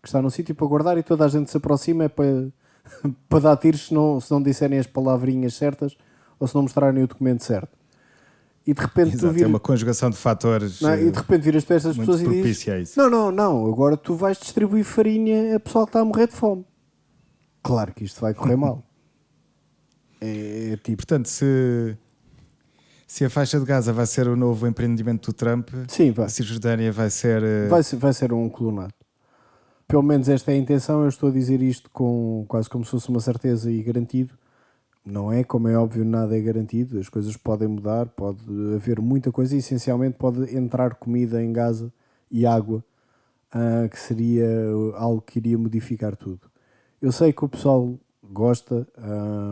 que está num sítio para guardar e toda a gente se aproxima é para, para dar tiros se não disserem as palavrinhas certas ou se não mostrarem o documento certo. E de repente tu Exato, é viras, uma conjugação de fatores não, e de repente viras para estas muito pessoas e dizes: propícia a isso. não, agora tu vais distribuir farinha a pessoal que está a morrer de fome. Claro que isto vai correr mal. É tipo, Portanto, se a faixa de Gaza vai ser o novo empreendimento do Trump, sim, a vai. Cisjordânia vai ser. Vai ser um colonato. Pelo menos esta é a intenção. Eu estou a dizer isto com quase como se fosse uma certeza e garantido. Não é, como é óbvio, nada é garantido. As coisas podem mudar, pode haver muita coisa e essencialmente pode entrar comida em Gaza e água, que seria algo que iria modificar tudo. Eu sei que o pessoal gosta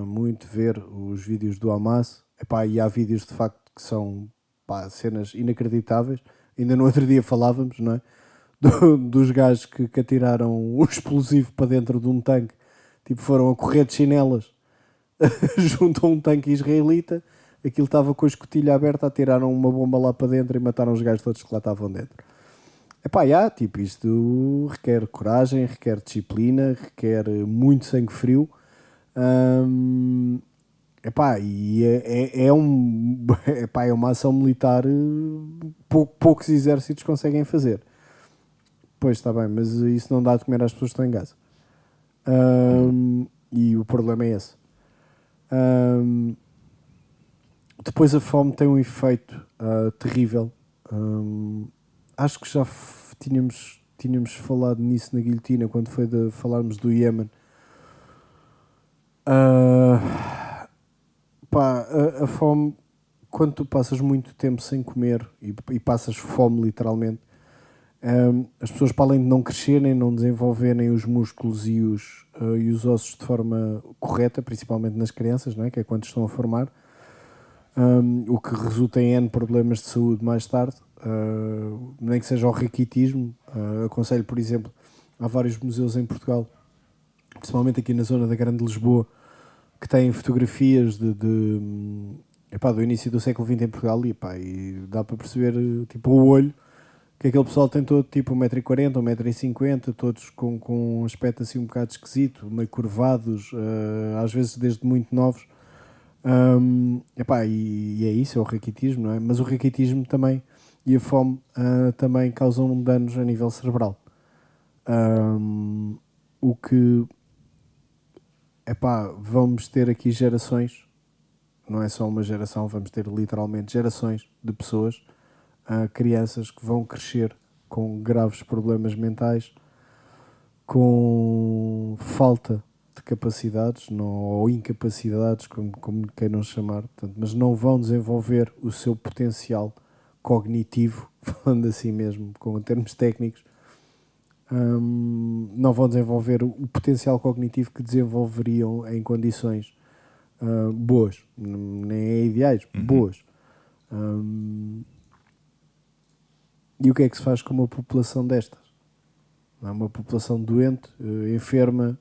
muito de ver os vídeos do Hamas. Epá, e há vídeos de facto que são, pá, cenas inacreditáveis. Ainda no outro dia falávamos, não é? Dos gajos que atiraram um explosivo para dentro de um tanque, tipo, foram a correr de chinelas junto a um tanque israelita. Aquilo estava com a escotilha aberta, atiraram uma bomba lá para dentro e mataram os gajos todos que lá estavam dentro. Epá, tipo, isto requer coragem, requer disciplina, requer muito sangue frio. Epá, e epá, é uma ação militar, poucos exércitos conseguem fazer. Pois está bem, mas isso não dá de comer às pessoas que estão em Gaza. E o problema é esse. Depois a fome tem um efeito terrível. Acho que já tínhamos falado nisso na guilhotina quando foi de falarmos do Iémen. Pá, a fome, quando tu passas muito tempo sem comer e passas fome literalmente, as pessoas, para além de não crescerem, não desenvolverem os músculos e os ossos de forma correta, principalmente nas crianças, não é? Que é quando estão a formar, o que resulta em N problemas de saúde mais tarde, nem que seja o raquitismo. Aconselho, por exemplo, há vários museus em Portugal, principalmente aqui na zona da Grande Lisboa, que têm fotografias do início do século XX em Portugal e dá para perceber, tipo, o olho, que aquele pessoal tem todo tipo 1,40m, 1,50m, todos com um aspecto assim um bocado esquisito, meio curvados, às vezes desde muito novos. E é isso, é o raquitismo, não é? Mas o raquitismo também e a fome também causam danos a nível cerebral. O que, vamos ter aqui gerações, não é só uma geração, vamos ter literalmente gerações de pessoas, crianças que vão crescer com graves problemas mentais, com falta de capacidades, ou incapacidades, como queiram chamar, portanto, mas não vão desenvolver o seu potencial cognitivo, falando assim mesmo, com termos técnicos, não vão desenvolver o potencial cognitivo que desenvolveriam em condições boas, nem é ideais, boas. E o que é que se faz com uma população destas? É uma população doente, enferma,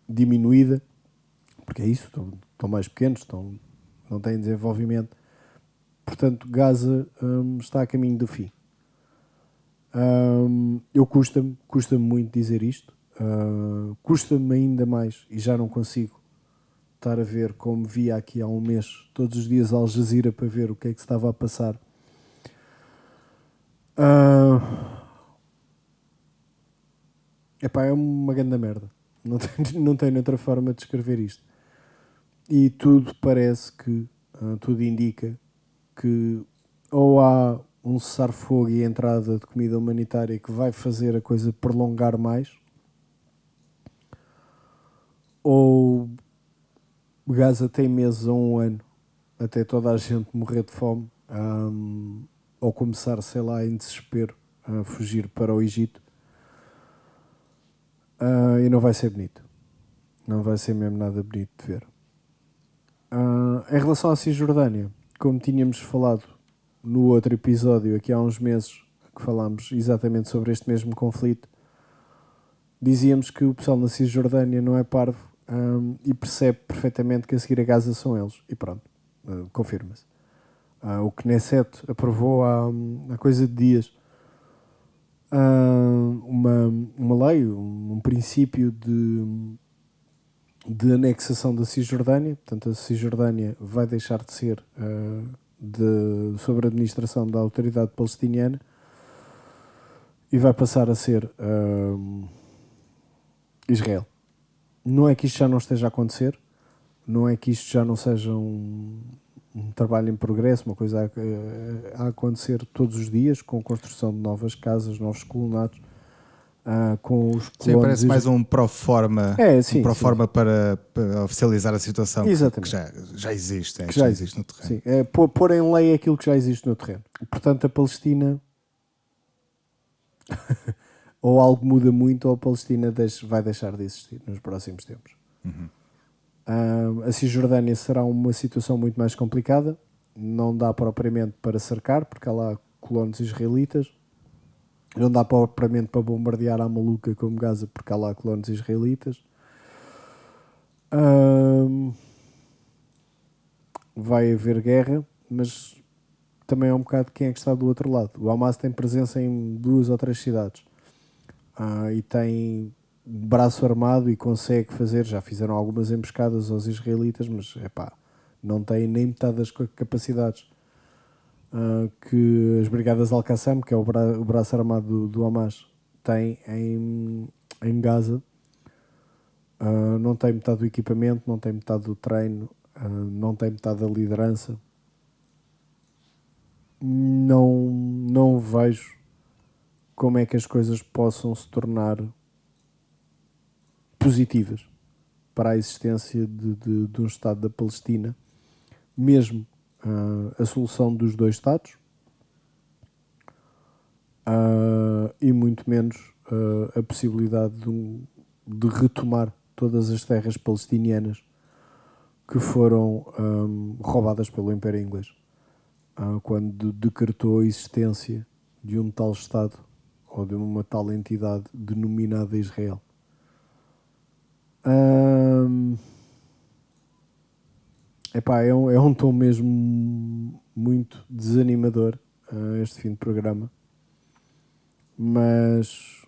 diminuída, porque é isso, estão mais pequenos, não têm desenvolvimento. Portanto, Gaza está a caminho do fim. Custa-me muito dizer isto, custa-me ainda mais, e já não consigo estar a ver como via aqui há um mês, todos os dias Al Jazeera, para ver o que é que se estava a passar. É uma grande merda. Não tenho outra forma de descrever isto. E tudo parece que, tudo indica que ou há um cessar-fogo e entrada de comida humanitária que vai fazer a coisa prolongar mais, ou Gaza tem meses a um ano até toda a gente morrer de fome ou começar, sei lá, em desespero a fugir para o Egito. E não vai ser bonito. Não vai ser mesmo nada bonito de ver. Em relação à Cisjordânia, como tínhamos falado no outro episódio, aqui há uns meses, que falámos exatamente sobre este mesmo conflito, dizíamos que o pessoal na Cisjordânia não é parvo e percebe perfeitamente que a seguir a Gaza são eles. E pronto, confirma-se. O Knesset aprovou há coisa de dias uma lei, um princípio de anexação da Cisjordânia. Portanto, a Cisjordânia vai deixar de ser sob a administração da autoridade palestiniana e vai passar a ser Israel. Não é que isto já não esteja a acontecer, não é que isto já não seja um trabalho em progresso, uma coisa a acontecer todos os dias, com a construção de novas casas, novos colonatos, com os colonos. Sim, parece mais um pró-forma sim. para oficializar a situação. Exatamente. Que já existe, que já existe no terreno. Sim, é pôr em lei aquilo que já existe no terreno. Portanto, a Palestina ou algo muda muito, ou a Palestina vai deixar de existir nos próximos tempos. Uhum. A Cisjordânia será uma situação muito mais complicada. Não dá propriamente para cercar, porque há lá colonos israelitas. Não dá propriamente para bombardear a maluca como Gaza, porque há lá colonos israelitas. Vai haver guerra, mas também é um bocado quem é que está do outro lado. O Hamas tem presença em 2 ou 3 cidades e tem braço armado e consegue fazer, já fizeram algumas emboscadas aos israelitas, mas não tem nem metade das capacidades que as brigadas Al-Qassam, que é o braço armado do Hamas, tem em Gaza. Não tem metade do equipamento, não tem metade do treino, não tem metade da liderança. Não vejo como é que as coisas possam se tornar positivas para a existência de um Estado da Palestina, mesmo a solução dos 2 Estados, e muito menos a possibilidade de retomar todas as terras palestinianas que foram roubadas pelo Império Inglês, quando decretou a existência de um tal Estado ou de uma tal entidade denominada Israel. É um tom mesmo muito desanimador este fim de programa, mas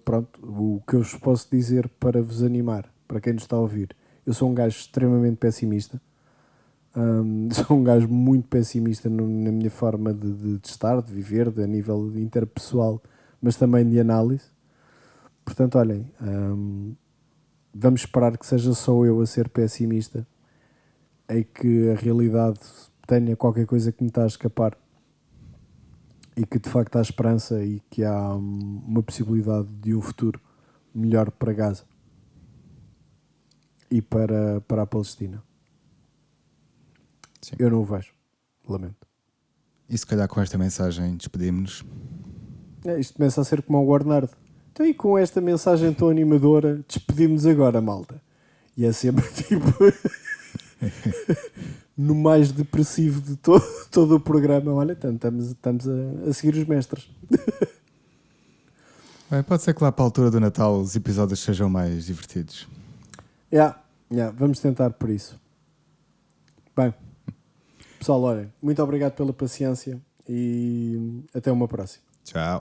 pronto, o que eu vos posso dizer para vos animar, para quem nos está a ouvir: eu sou um gajo extremamente pessimista, sou um gajo muito pessimista na minha forma de estar, de viver, a nível interpessoal, mas também de análise. Portanto, olhem, vamos esperar que seja só eu a ser pessimista e que a realidade tenha qualquer coisa que me está a escapar e que de facto há esperança e que há uma possibilidade de um futuro melhor para Gaza e para a Palestina. Sim. Eu não o vejo, lamento. E se calhar com esta mensagem despedimos-nos. Isto começa a ser como o Bernardo. Então, e com esta mensagem tão animadora, despedimos-nos agora, malta. E é sempre tipo no mais depressivo de todo o programa. Olha, estamos a seguir os mestres. Bem, pode ser que lá para a altura do Natal os episódios sejam mais divertidos. Vamos tentar por isso. Bem, pessoal, olhem, muito obrigado pela paciência e até uma próxima. Tchau.